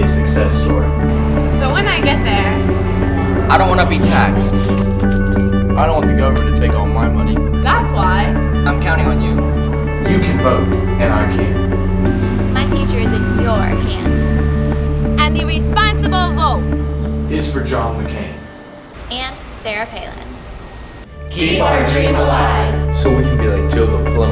a success story. But when I get there, I don't want to be taxed. I don't want the government to take all my money. that's why. I'm counting on you. You can vote, and I can. My future is in your hands. And the responsible vote Is for John McCain. And Sarah Palin. Keep our dream alive. So we can be like Joe the Plumber.